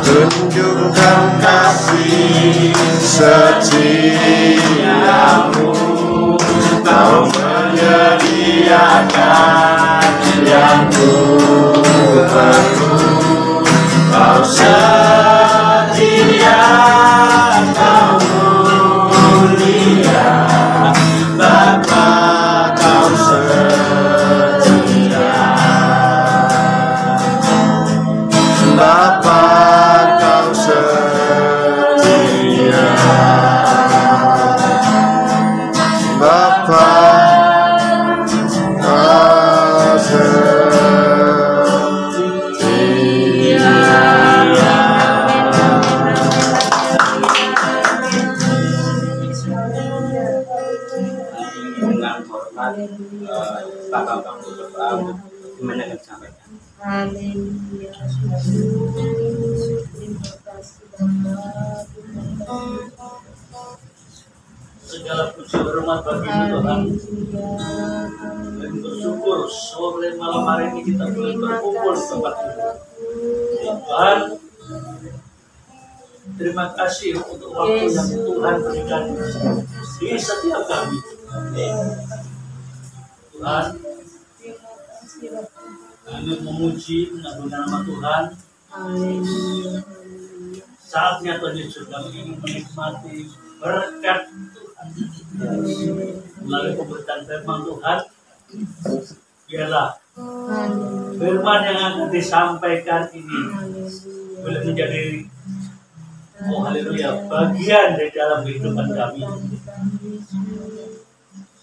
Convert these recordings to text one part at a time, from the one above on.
tunjukkan kasih setiamu. Kau menyediakan yang ku perlu. Kau setia, kau mulia, Bapa, kau setia. Bapa, kau setia. Bapa, kau setia. Dengan hormat Bapak Bangku berdoa untuk gimana akan disampaikan. Haleluya, Yesus, terima kasih Bapa. Segala puji hormat bagi Tuhan. Dan bersyukur sore malam hari ini kita boleh berkumpul di tempat ini. Tuhan, terima kasih untuk waktu yang Tuhan berikan di setiap kami. Tuhan, kami memuji mengagung nama Tuhan. Saatnya Tuhan Yesus kami ingin menikmati berkat Tuhan melalui pemberitaan firman Tuhan. Biarlah firman yang akan disampaikan ini boleh menjadi haleluya bagian dari dalam kehidupan kami.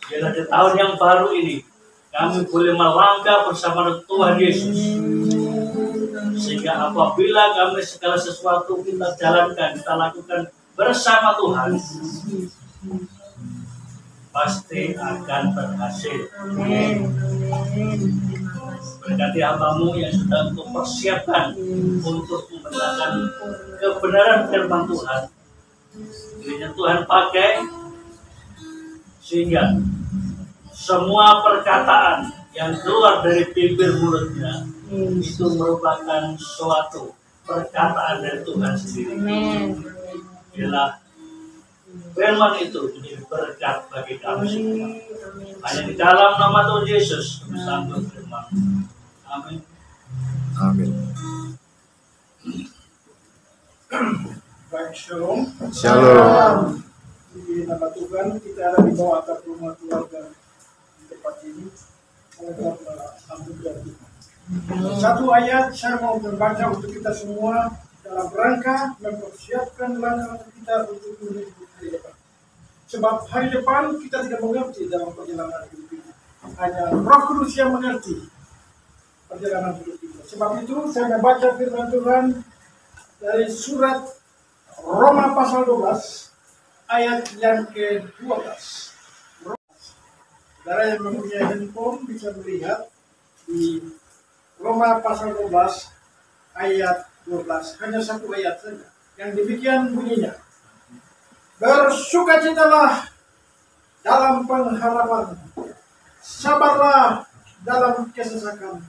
Biarlah di tahun yang baru ini kami boleh melangkah bersama Tuhan Yesus, sehingga apabila kami segala sesuatu kita jalankan, kita lakukan bersama Tuhan, pasti akan berhasil. Berkati hambamu yang sudah untuk persiapkan untuk memberitakan kebenaran firman Tuhan. Kiranya Tuhan pakai sehingga semua perkataan yang keluar dari bibir mulutnya itu merupakan suatu perkataan dari Tuhan sendiri. Bila firman itu menjadi berkat bagi kami semua. Hanya di dalam nama Tuhan Yesus kami sambut firman. Amin. Amin. Baik, shalom. Shalom. Di nama Tuhan kita ada di bawah atap rumah keluarga di tempat ini. Oleh anugerah Tuhan. Satu ayat saya mau membaca untuk kita semua dalam rangka mempersiapkan langkah kita untuk menuju hari depan. Sebab hari depan kita tidak mengerti dalam perjalanan hidup ini. Hanya Roh Kudus yang mengerti perjalanan hidup kita. Sebab itu saya membaca firman Tuhan dari surat Roma pasal 12 ayat yang ke-12. Saudara yang mempunyai handphone bisa melihat di Roma pasal 12 ayat 12. Hanya satu ayat saja. Yang demikian bunyinya. Bersukacitalah dalam pengharapan, sabarlah dalam kesesakan,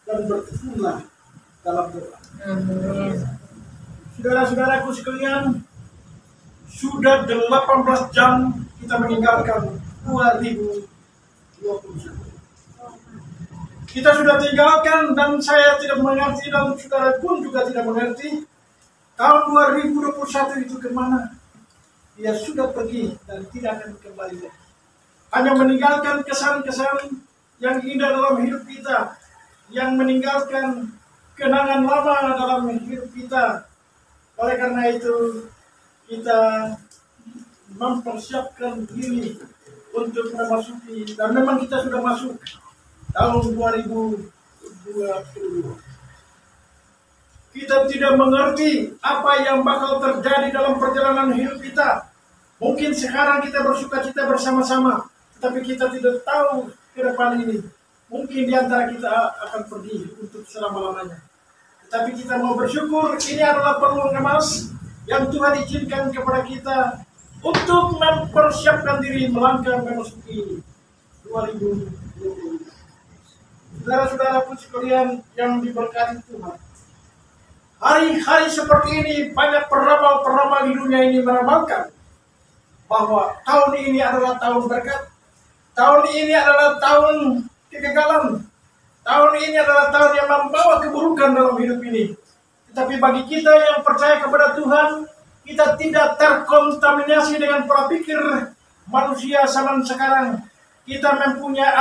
dan bertekunlah dalam doa. Saudara-saudaraku sekalian, sudah 18 jam kita meninggalkan 2021. Kita sudah tinggalkan, dan saya tidak mengerti, dan saudara pun juga tidak mengerti, tahun 2021 itu kemana. Dia sudah pergi dan tidak akan kembali lagi. Hanya meninggalkan kesan-kesan yang indah dalam hidup kita, yang meninggalkan kenangan lama dalam hidup kita. Oleh karena itu, kita mempersiapkan diri untuk memasuki, dan memang kita sudah masuk tahun 2022. Kita tidak mengerti apa yang bakal terjadi dalam perjalanan hidup kita. Mungkin sekarang kita bersukacita bersama-sama, tapi kita tidak tahu ke depan ini. Mungkin di antara kita akan pergi untuk selama-lamanya. Tapi kita mau bersyukur, ini adalah peluang emas yang Tuhan izinkan kepada kita untuk mempersiapkan diri melangkah memasuki 2020. Saudara-saudaraku sekalian yang diberkati Tuhan, hari-hari seperti ini banyak peramal-peramal di dunia ini meramalkan bahwa tahun ini adalah tahun berkat, tahun ini adalah tahun kegagalan, tahun ini adalah tahun yang membawa keburukan dalam hidup ini. Tetapi bagi kita yang percaya kepada Tuhan, kita tidak terkontaminasi dengan pola pikir manusia zaman sekarang. Kita mempunyai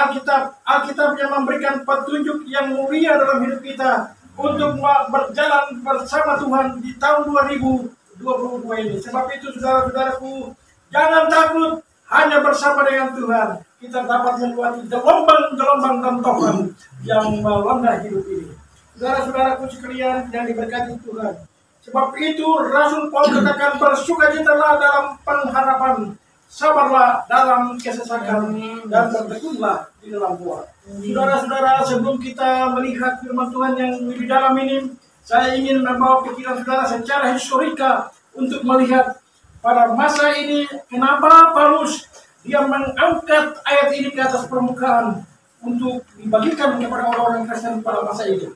Alkitab yang memberikan petunjuk yang mulia dalam hidup kita untuk berjalan bersama Tuhan di tahun 2022 ini. Sebab itu saudara-saudaraku, jangan takut, hanya bersama dengan Tuhan kita dapat melewati gelombang-gelombang dan topan yang melanda hidup ini. Saudara-saudaraku sekalian yang diberkati Tuhan. Sebab itu Rasul Paulus katakan, bersukacitalah dalam pengharapan, sabarlah dalam kesesakan, dan bertekunlah di dalam buah. Saudara-saudara, sebelum kita melihat firman Tuhan yang lebih dalam ini, saya ingin membawa pikiran saudara secara historika untuk melihat pada masa ini kenapa Paulus dia mengangkat ayat ini ke atas permukaan untuk dibagikan kepada orang-orang Kristen pada masa itu.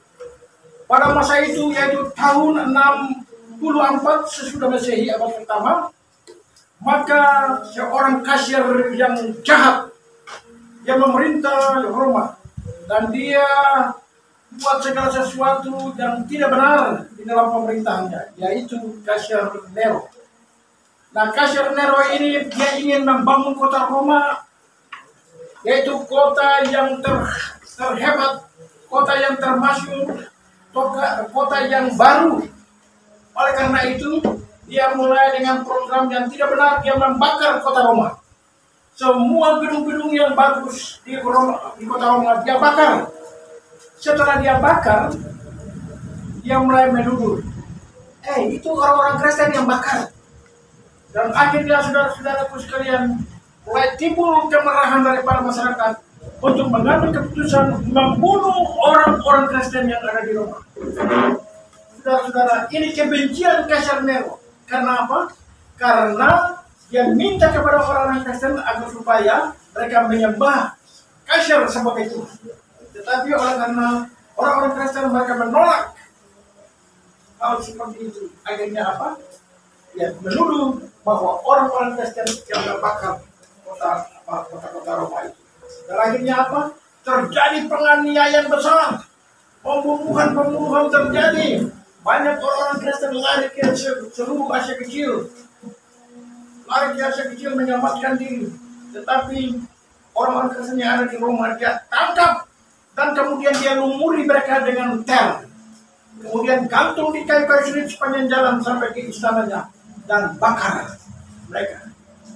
Pada masa itu, yaitu tahun 64 sesudah Masehi abad pertama, maka seorang kasir yang jahat yang memerintah Roma, dan dia buat segala sesuatu yang tidak benar di dalam pemerintahannya, yaitu kasir Nero. Nah, kasir Nero ini dia ingin membangun kota Roma, yaitu kota yang terhebat, kota yang termasyhur, kota yang baru. Oleh karena itu, dia mulai dengan program yang tidak benar. Dia membakar kota Roma. Semua gedung-gedung yang bagus di kota Roma dia bakar. Setelah dia bakar, dia mulai menuduh, itu orang-orang Kristen yang bakar. Dan akhirnya saudara-saudaraku sekalian, mulai timbul kemarahan daripada masyarakat untuk mengambil keputusan membunuh orang-orang Kristen yang ada di Roma. Saudara-saudara, ini kebencian Kaisar Nero. Karena apa? Karena dia minta kepada orang-orang Kristen agar supaya mereka menyembah Kaisar sebagai Tuhan. Tetapi karena orang-orang Kristen mereka menolak hal seperti itu. Akhirnya apa? Ya, menuduh bahwa orang-orang Kristen yang membakar kota-kota Roma itu. Dan akhirnya apa? Terjadi penganiayaan besar, pembunuhan terjadi. Banyak orang-orang Kristen lari ke seluruh Asia Kecil, menyelamatkan diri. Tetapi orang-orang Kristen yang ada di Roma dia tangkap dan kemudian dia lumuri mereka dengan ter. Kemudian gantung di kayu-kayu sulit sepanjang jalan sampai ke istananya dan bakar mereka.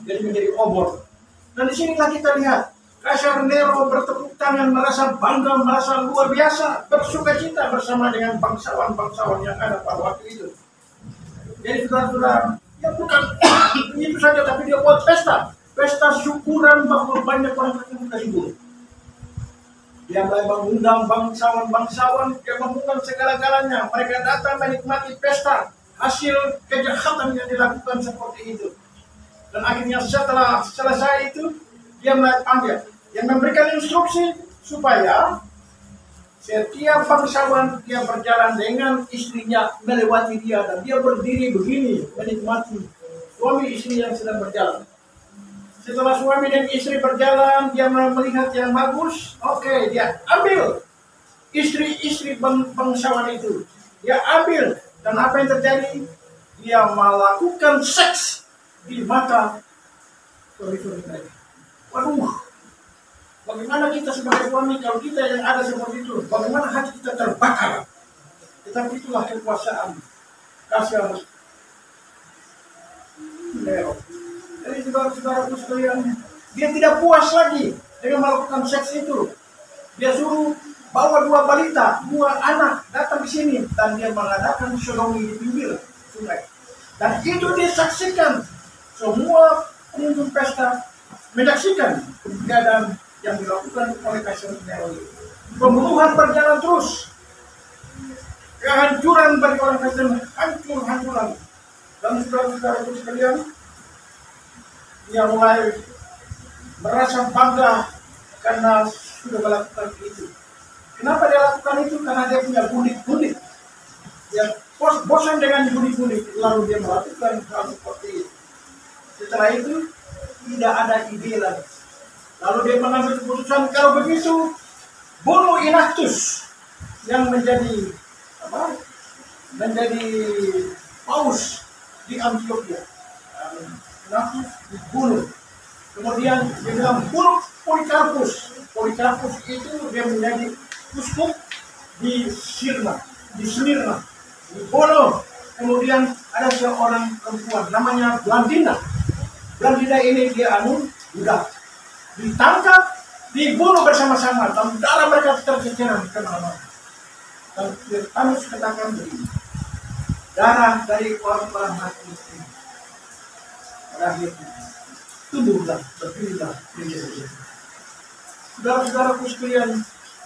Jadi menjadi obor. Dan di sinilah kita lihat Kaisar Nero bertepuk tangan, merasa bangga, merasa luar biasa, bersukacita bersama dengan bangsawan-bangsawan yang ada pada waktu itu. Jadi saudara-saudara, ya bukan itu saja, tapi dia buat pesta syukuran bahwa banyak orang Kristen terhibur. Dia mulai mengundang bangsawan-bangsawan, dia mengundang segala-galanya. Mereka datang menikmati pesta hasil kejahatan yang dilakukan seperti itu. Dan akhirnya setelah selesai itu, dia mulai panggil, yang memberikan instruksi supaya setiap bangsawan dia berjalan dengan istrinya melewati dia, dan dia berdiri begini menikmati suami istri yang sedang berjalan. Setelah suami dan istri berjalan, dia melihat yang bagus, oke, dia ambil istri-istri bangsawan itu, dia ambil, dan apa yang terjadi? Dia melakukan seks di mata suami-suami mereka. Waduh, bagaimana kita sebagai suami kalau kita yang ada seperti itu? Bagaimana hati kita terbakar? Tetapi itulah kekuasaan Kaisar Nero. Jadi saudara-saudaraku sekalian, dia tidak puas lagi dengan melakukan seks itu. Dia suruh bawa 2 balita, 2 anak datang ke sini, dan dia mengadakan sodomi di pinggir sungai. Dan itu disaksikan semua pengunjung pesta, menyaksikan keadaan yang dilakukan oleh Kaisar Nero. Pembunuhan berjalan terus, kehancuran bagi orang Kristen, hancur-hancuran. Dan saudara-saudaraku sekalian, dia mulai merasa bangga karena sudah melakukan itu. Kenapa dia lakukan itu? Karena dia punya budik-budik. Dia bosan dengan bunyi-bunyi, lalu dia melakukan hal seperti itu. Setelah itu tidak ada ide lagi. Lalu dia mengambil keputusan, kalau begitu bunuh Inaktus yang menjadi paus di Antioquia. Inaktus dibunuh. Kemudian dia bilang bunuh Polikarpus. Polikarpus itu dia menjadi uskup di Smyrna. Dibunuh. Kemudian ada seorang perempuan namanya Blandina. Blandina ini dia budak. Ditangkap, dibunuh bersama-sama, dan darah mereka tercecer kemana-mana. Dan Paulus katakan begini, darah dari orang-orang mati ini pada akhirnya tumbuhlah, berdirilah menjadi. Saudara-saudaraku sekalian,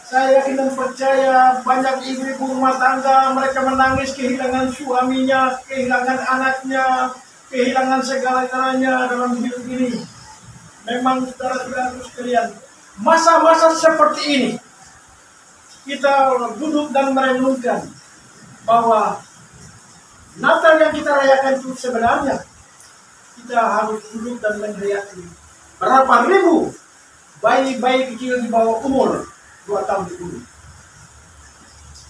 saya yakin dan percaya banyak ibu-ibu rumah tangga, mereka menangis kehilangan suaminya, kehilangan anaknya, kehilangan segala-galanya dalam hidup ini. Memang saudara-saudaraku sekalian, masa-masa seperti ini kita duduk dan merenungkan bahwa Natal yang kita rayakan itu sebenarnya kita harus duduk dan meneriaki berapa ribu bayi-bayi kecil di bawah umur 2 tahun itu.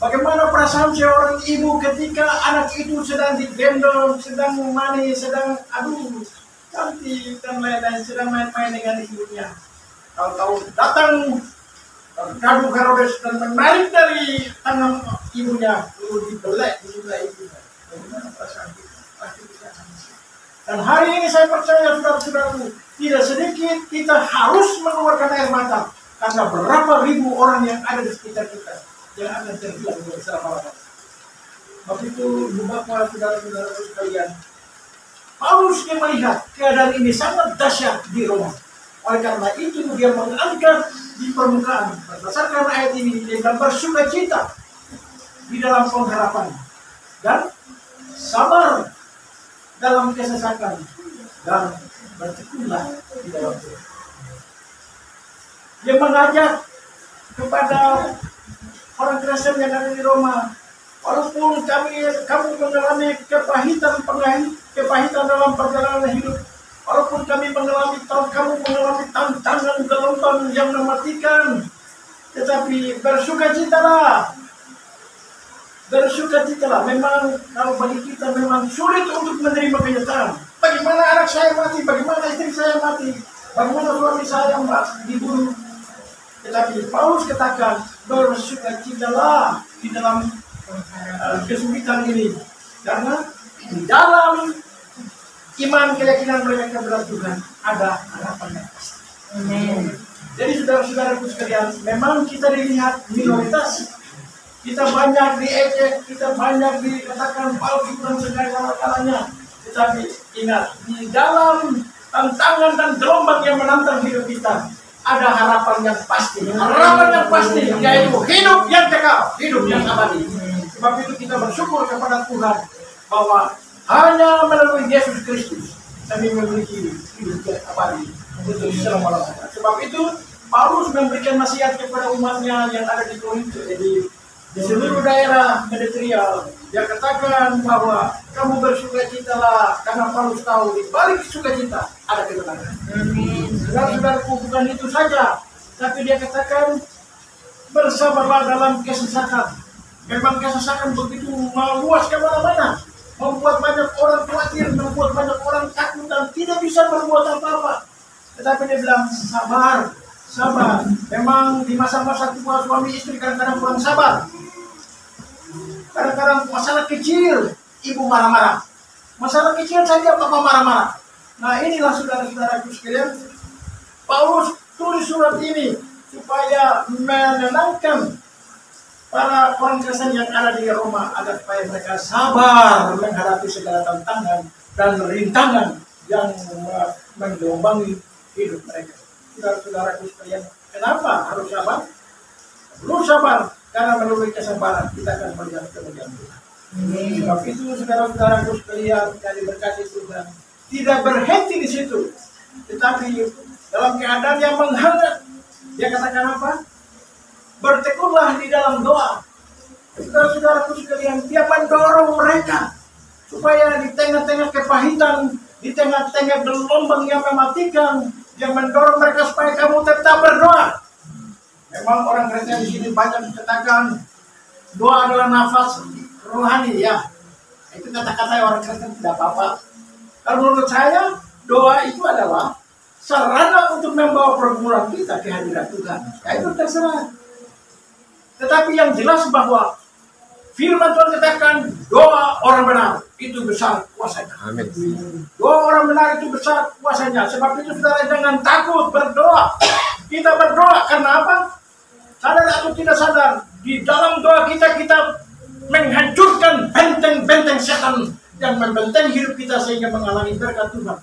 Bagaimana perasaan seorang ibu ketika anak itu sedang digendong, sedang manis, sedang cantik dan lain-lain, sedang main-main dengan ibunya. Tahu-tahu datang Ratu Herodes dan menarik dari tangan ibunya, lalu dibelek ibunya. Bagaimana perasaan kita? Pasti kita akan sedih. Dan hari ini saya percaya saudara-saudaraku, tidak sedikit kita harus mengeluarkan air mata karena berapa ribu orang yang ada di sekitar kita yang akan terhilang selama-lamanya. Waktu itu, Bapak, saudara-saudaraku sekalian, Paulus yang melihat keadaan ini sangat dahsyat di Roma. Oleh karena itu dia mengangkat di permukaan berdasarkan ayat ini dengan bersukacita di dalam pengharapan dan sabar dalam kesesakan dan bertekunlah di dalam Tuhan. Dia mengajak kepada orang Kristen yang ada di Roma, walaupun kamu mengalami kepahitan dalam perjalanan hidup, walaupun kamu mengalami tantangan gelombang yang mematikan, tetapi bersukacitalah. Memang kalau bagi kita memang sulit untuk menerima kenyataan. Bagaimana anak saya mati, bagaimana istri saya mati, bagaimana suami saya dibunuh. Tetapi Paulus katakan bersukacitalah di dalam kesulitan ini, karena di dalam iman keyakinan mereka kepada Tuhan ada harapan yang pasti. Amin. Jadi saudara-saudaraku sekalian, memang kita dilihat minoritas, kita banyak diejek, kita banyak dikatakan palsu dan segala-galanya. Tetapi ingat, di dalam tantangan dan gelombang yang menantang hidup kita, ada harapan yang pasti. Harapan yang pasti, yaitu hidup yang kekal, hidup yang abadi. Sebab itu kita bersyukur kepada Tuhan bahwa hanya melalui Yesus Kristus kami memiliki hidup yang abadi untuk selama-lamanya. Sebab itu Paulus memberikan nasihat kepada umatnya yang ada di Korintus, di seluruh daerah Mediteria. Dia katakan bahwa kamu bersukacitalah karena Paulus tahu di balik sukacita ada kemenangan. Amin. Saudara-saudaraku, bukan itu saja, tapi dia katakan bersabarlah dalam kesesakan. Memang kesesakan begitu meluas ke mana-mana, membuat banyak orang khawatir, membuat banyak orang takut dan tidak bisa berbuat apa-apa. Tetapi dia bilang sabar. Memang di masa-masa tua suami istri kadang-kadang kurang sabar. Kadang-kadang masalah kecil ibu marah-marah, masalah kecil saja bapak marah-marah. Nah, inilah saudara-saudaraku sekalian, Paulus tulis surat ini supaya menenangkan para orang Kristen yang ada di Roma agar supaya mereka sabar menghadapi segala tantangan dan rintangan yang menggelombangi hidup mereka. Saudara-saudaraku sekalian, kenapa harus sabar? Perlu sabar, karena melalui kesabaran kita akan melihat kemuliaan Tuhan. Sebab itu saudara-saudaraku sekalian yang diberkati Tuhan, tidak berhenti di situ, tetapi dalam keadaan yang menghangat, dia katakan apa? Bertekunlah di dalam doa. Saudara-saudaraku sekalian, dia mendorong mereka supaya di tengah-tengah kepahitan, di tengah-tengah gelombang yang mematikan, dia mendorong mereka supaya kamu tetap berdoa. Memang orang Kristen di sini banyak katakan doa adalah nafas rohani, ya. Itu kata-kata orang Kristen, tidak apa-apa. Kalau menurut saya, doa itu adalah sarana untuk membawa pergumulan kita ke hadirat Tuhan. Ya, itu terserah. Tetapi yang jelas bahwa firman Tuhan katakan doa orang benar itu besar kuasanya. Amin. Doa orang benar itu besar kuasanya. Sebab itu saudara jangan takut berdoa. Kita berdoa karena apa? Sadar atau tidak sadar, di dalam doa kita menghancurkan benteng-benteng setan yang membenteng hidup kita sehingga menghalangi berkat Tuhan.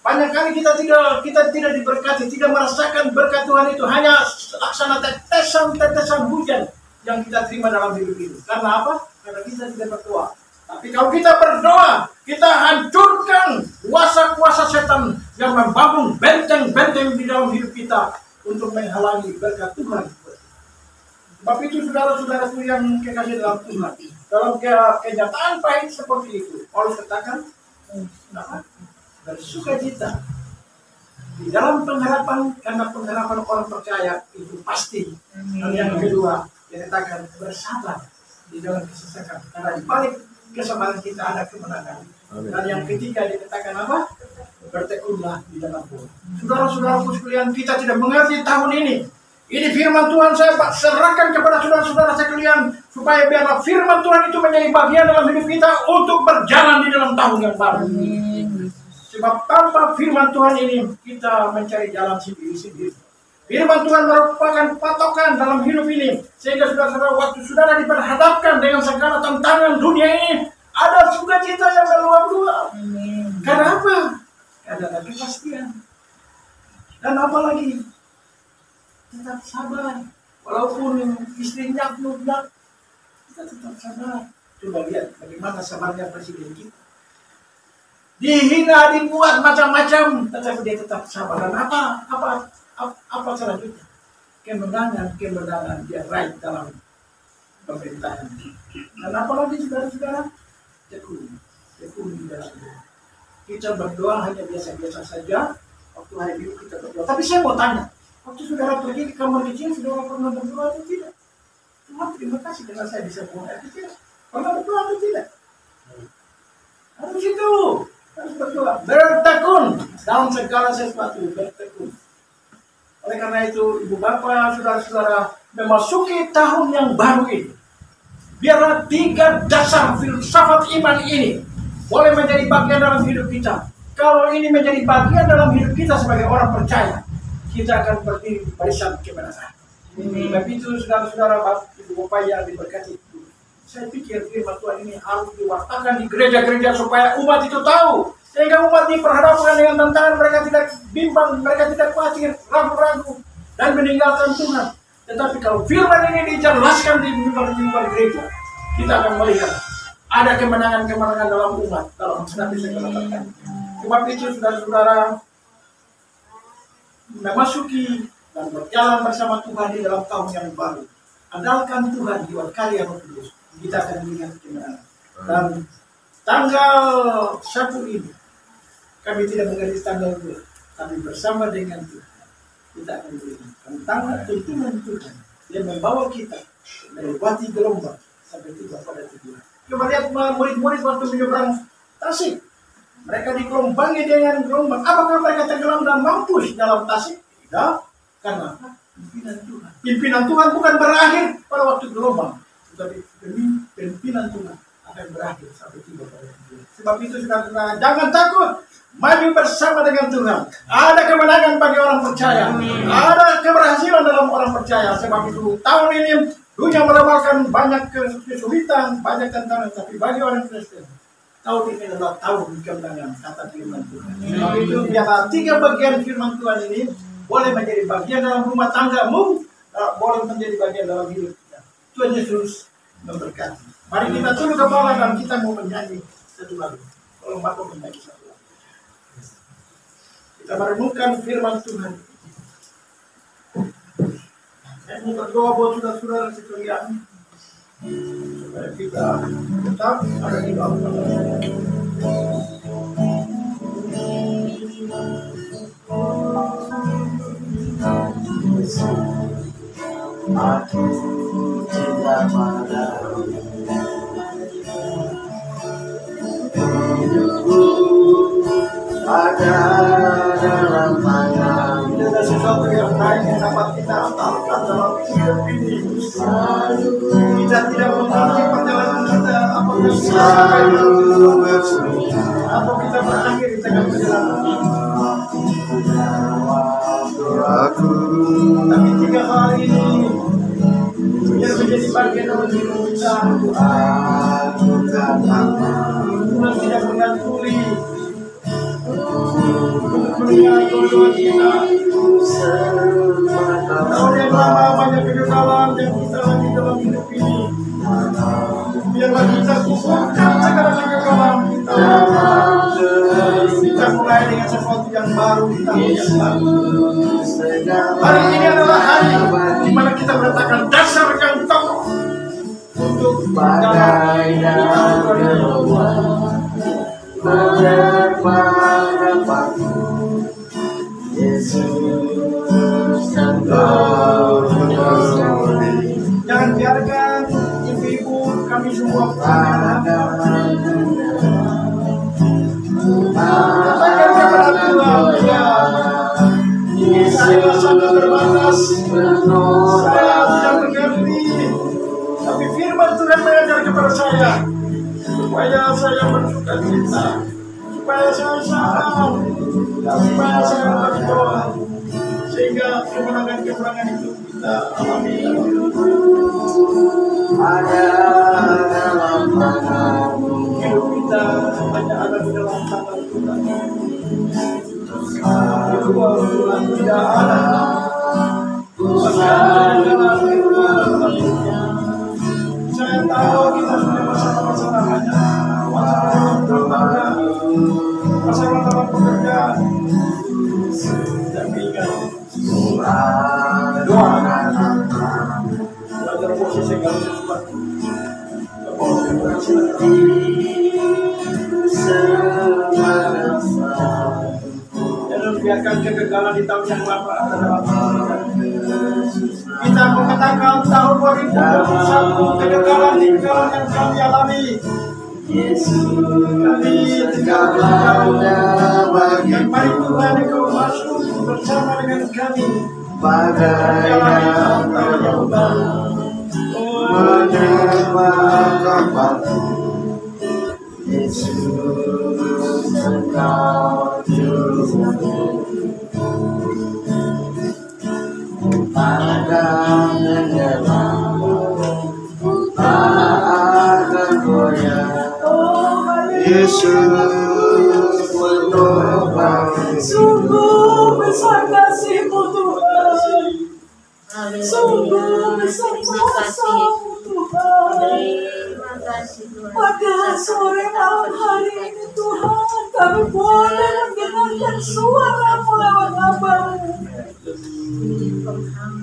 Banyak kali kita tidak diberkati, tidak merasakan berkat Tuhan itu, hanya laksana tetesan hujan yang kita terima dalam hidup ini. Karena apa? Karena kita tidak berdoa. Tapi kalau kita berdoa, kita hancurkan kuasa-kuasa setan yang membangun benteng-benteng di dalam hidup kita untuk menghalangi berkat Tuhan. Sebab itu saudara-saudaraku yang kekasih dalam Tuhan, dalam kenyataan pahit seperti itu, Paulus katakan, bersukacita di dalam pengharapan, karena pengharapan orang percaya itu pasti. Dan yang kedua, dia katakan bersabar di dalam kesesakan, karena di balik kesabaran kita ada kemenangan. Dan yang ketiga dia katakan apa? Bertekunlah di dalam Tuhan. Saudara-saudaraku sekalian, kita tidak mengerti tahun ini. Ini firman Tuhan saya serahkan kepada saudara-saudara sekalian, supaya biarlah firman Tuhan itu menjadi bagian dalam hidup kita untuk berjalan di dalam tahun yang baru. Sebab tanpa firman Tuhan ini kita mencari jalan sendiri-sendiri. Firman Tuhan merupakan patokan dalam hidup ini, sehingga saudara-saudara waktu saudara diperhadapkan dengan segala tantangan dunia ini, ada sukacita yang meluap-luap. Karena apa? Karena ada kepastian. Dan apa lagi? Tetap sabar. Walaupun istrinya bludak, kita tetap sabar. Coba lihat bagaimana sabarnya presiden kita. Dihina, dibuat macam-macam, tetapi dia tetap sabar. Dan apa selanjutnya? Kemenangan dia raih dalam pemerintahan. Dan apalagi saudara-saudara, tekun di dalam doa. Kita berdoa hanya biasa-biasa saja. Waktu hari Minggu kita berdoa. Tapi saya mau tanya, waktu saudara pergi ke kamar kecil, saudara pernah berdoa atau tidak? Tuhan terima kasih karena saya bisa buang air kecil. Pernah berdoa atau tidak? Harus itu. Harus berdoa. Bertekun dalam segala sesuatu. Bertekun. Oleh karena itu, ibu bapak, saudara-saudara, memasuki tahun yang baru ini, biarlah 3 dasar filsafat iman ini boleh menjadi bagian dalam hidup kita. Kalau ini menjadi bagian dalam hidup kita sebagai orang percaya, kita akan berdiri di barisan kebenaran. Tapi itu saudara-saudara, ibu bapak yang diberkati, saya pikir firman Tuhan ini harus diwartakan di gereja-gereja supaya umat itu tahu. Sehingga umat diperhadapkan dengan tantangan, mereka tidak bimbang, mereka tidak khawatir, ragu-ragu, dan meninggalkan Tuhan. Tetapi kalau firman ini dijelaskan di mimbar gereja, kita akan melihat ada kemenangan-kemenangan dalam umat, dalam menghadapi segala tantangan. Sebab itu saudara-saudara, memasuki dan berjalan bersama Tuhan di dalam tahun yang baru. Andalkan Tuhan di karya Roh Kudus, kita akan melihat kemenangan. Dan tanggal 1 ini, kami tidak mengerti tanggal 2, tapi bersama dengan Tuhan, kita akan melihat tentang tuntunan Tuhan yang membawa kita melewati gelombang sampai tiba pada tujuan. Coba lihat murid-murid waktu menyeberang Tasik. Mereka digelombangi dengan gelombang. Apakah mereka tenggelam dan mampus dalam Tasik? Tidak. Karena pimpinan Tuhan. Pimpinan Tuhan bukan berakhir pada waktu gelombang, tetapi pimpinan Tuhan akan berakhir sampai tiba pada tujuan. Sebab itu saudara-saudara, jangan takut. Maju bersama dengan Tuhan. Ada kemenangan bagi orang percaya. Ada keberhasilan dalam orang percaya. Sebab itu tahun ini dunia meramalkan banyak kesulitan, banyak tantangan. Tapi bagi orang Kristen, tahun ini adalah tahun kemenangan, kata firman Tuhan. Sebab itu biarlah 3 bagian firman Tuhan ini boleh menjadi bagian dalam rumah tanggamu, boleh menjadi bagian dalam hidup kita. Tuhan Yesus memberkati. Mari kita tunduk kepala dan kita mau menyanyi satu lagu. Kalau Bapak menyanyi satu lagu. Kita merenungkan firman Tuhan. Saya mau berdoa buat saudara-saudara sekalian. supaya kita tetap ada di dalam Allah. Aku cinta padamu, hidupku ada dalam tangan. Tidak ada sesuatu yang lain yang dapat kita amalkan dalam hidup ini. Kita tidak memiliki perjalanan kita apakah Selalu bersemi atau kita berakhir di tengah perjalanan ini. aku, Tapi 3 hal ini biar menjadi bagian dalam hidup kita. aku katakan Tuhan tidak pernah tuli mendengar doa kita. Tahun yang lama banyak kegagalan yang kita lagi dalam hidup ini. Biarlah kita kukuhkan segala kegagalan kita. Kita mulai dengan sesuatu yang baru di tahun yang baru. Hari ini adalah hari di mana kita meletakkan dasar yang kokoh untuk badai dan gelombang menerpa dapaku, Yesus Engkau berdiri. Jangan biarkan ibu-ibu kami semua katakan kepada Tuhan, ya, saya sangat terbatas, saya tidak mengerti, tapi firman Tuhan mengajar kepada saya supaya saya bersuka cita, supaya saya sabar, supaya saya berdoa, sehingga kemenangan-kemenangan itu kita alami dalam hidup. Ada dalam tanganmu, Hidup kita hanya ada di dalam tangan Tuhan. Di luar Tuhan tidak ada. Saya tahu kita punya masalah-masalah banyak, masalah keluarga, masalah dalam pekerjaan. Tapi ingat, doa, belajar posisi segala sesuatu. Jangan biarkan kegagalan di tahun yang lama adalah kita mengatakan tahun 2021 kegagalan yang kami alami. Kami tidak berjalan dan mari Tuhan Engkau masuk bersama dengan kami badai tahun yang baru. menerpa dapaku, Yesus Engkau juru padam dan gelam, tak akan goyah, Yesus menopang. Sungguh besar kasih-Mu Tuhan, sungguh besar kuasa-Mu Tuhan. Terima kasih Tuhan. Pada sore malam hari ini Tuhan, kami boleh mendengarkan suara-Mu lewat hamba-Mu.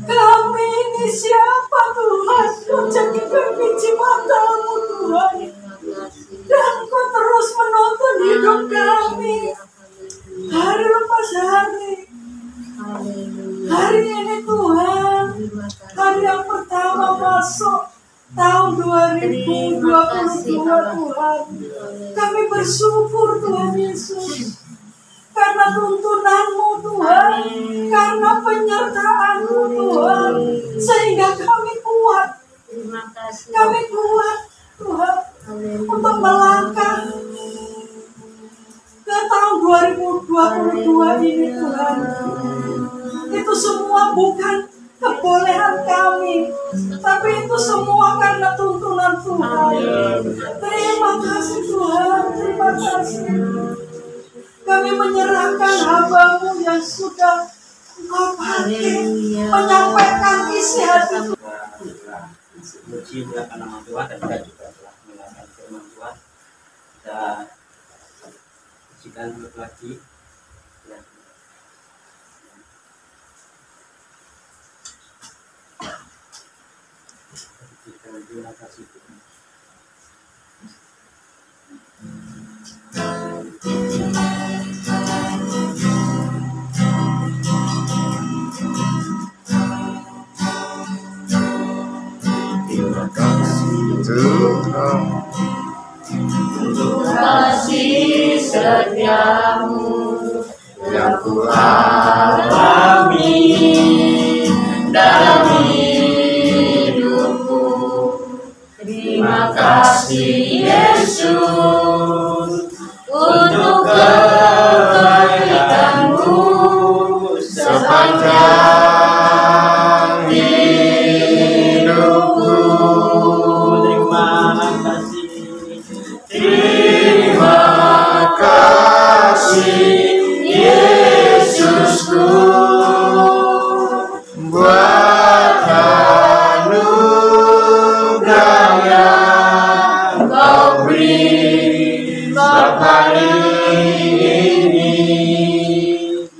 Kami ini siapa Tuhan? Menjadikan biji mata-Mu Tuhan, dan Kau terus menonton hidup kami hari lepas hari. Hari ini Tuhan, hari yang pertama masuk tahun 2022 Tuhan. Kami bersyukur Tuhan Yesus, karena tuntunan-Mu Tuhan, karena penyertaan-Mu Tuhan, sehingga kami kuat. Terima kasih. Kami kuat Tuhan untuk melangkah ke tahun 2022 ini Tuhan. Itu semua bukan kebolehan kami, tapi itu semua karena tuntunan Tuhan. Terima kasih Tuhan, terima kasih. Kami menyerahkan hamba-Mu yang sudah Engkau pakai menyampaikan isi hati. Puji muliakan nama Tuhan, dan kita juga telah mendengarkan firman Tuhan. Kita pujikan dulu lagi. Ya. Pujikan dulu lagi. kasih Tuhan. Terima kasih Tuhan Untuk kasih setiamu yang ku alami dalam hidupku. Terima kasih Yesus untuk kebaikanmu sepanjang hidupku. Terima kasih. Terima kasih Yesusku buat anugerah yang Kau beri hari ini.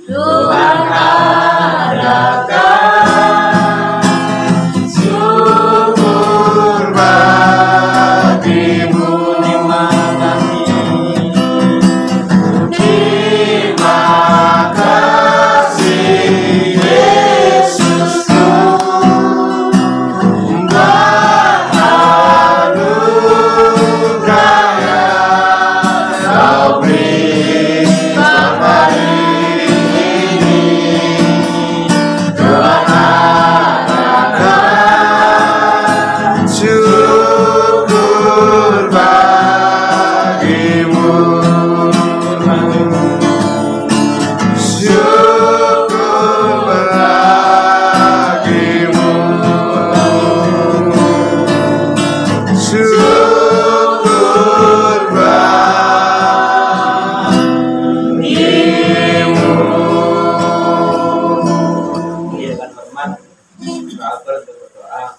Tuhan adakan syukur bagimu. Terima kasih Yesusku buat anugerah yang Kau beri hari ini. Tuhan adakan syukur bagimu. Syukur bagimu. Syukur bagimu. Dia akan hormat. Albert berdoa.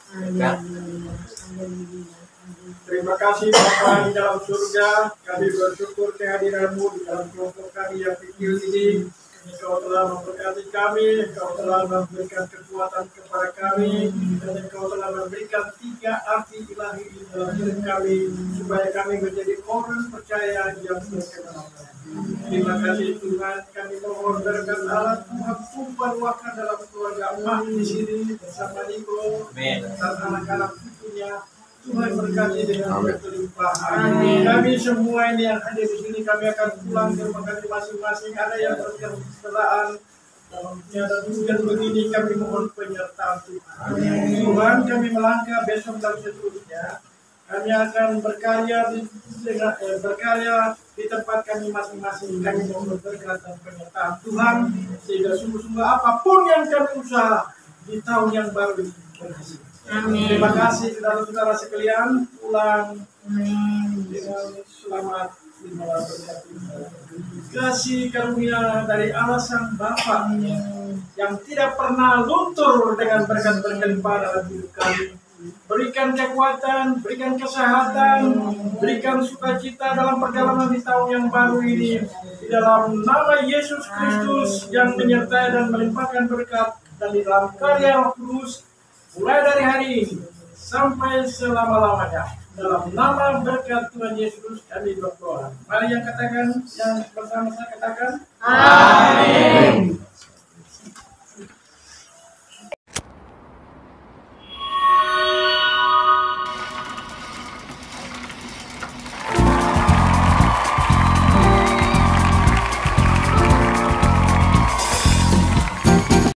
Terima kasih Bapa di dalam surga, kami bersyukur kehadiran-Mu di dalam kelompok kami yang kecil ini. Engkau telah memberkati kami, Engkau telah memberikan kekuatan kepada kami, dan Engkau telah memberikan 3 arti ilahi di dalam hidup kami, supaya kami menjadi orang percaya yang berkenalan. Terima kasih Tuhan, kami mohon berkat Allah Tuhan tumpah-ruahkan dalam keluarga emak di sini bersama Niko dan anak-anak cucunya. Tuhan berkati dengan berkelimpahan. Kami semua ini yang hadir di sini, kami akan pulang ke rumah kami masing-masing. Ada yang berkendaraan dalam tiada hujan begini, kami mohon penyertaan Tuhan. Tuhan, kami melangkah besok dan seterusnya. Kami akan berkarya di tempat kami masing-masing. Kami mohon berkat dan penyertaan Tuhan, sehingga sungguh-sungguh apapun yang kami usaha di tahun yang baru ini berhasil. Amin. Terima kasih saudara-saudara sekalian, pulang dengan selamat di malam berkati. Kasih karunia dari Allah Sang Bapa yang tidak pernah luntur dengan berkat berkelimpahan dalam hidup kami. Berikan kekuatan, berikan kesehatan, berikan sukacita dalam perjalanan di tahun yang baru ini. Di dalam nama Yesus Kristus yang menyertai dan melimpahkan berkat, dan di dalam karya Roh Kudus, mulai dari hari ini sampai selama-lamanya. Dalam nama berkat Tuhan Yesus kami berdoa. Mari yang katakan, yang bersama saya katakan, Amin.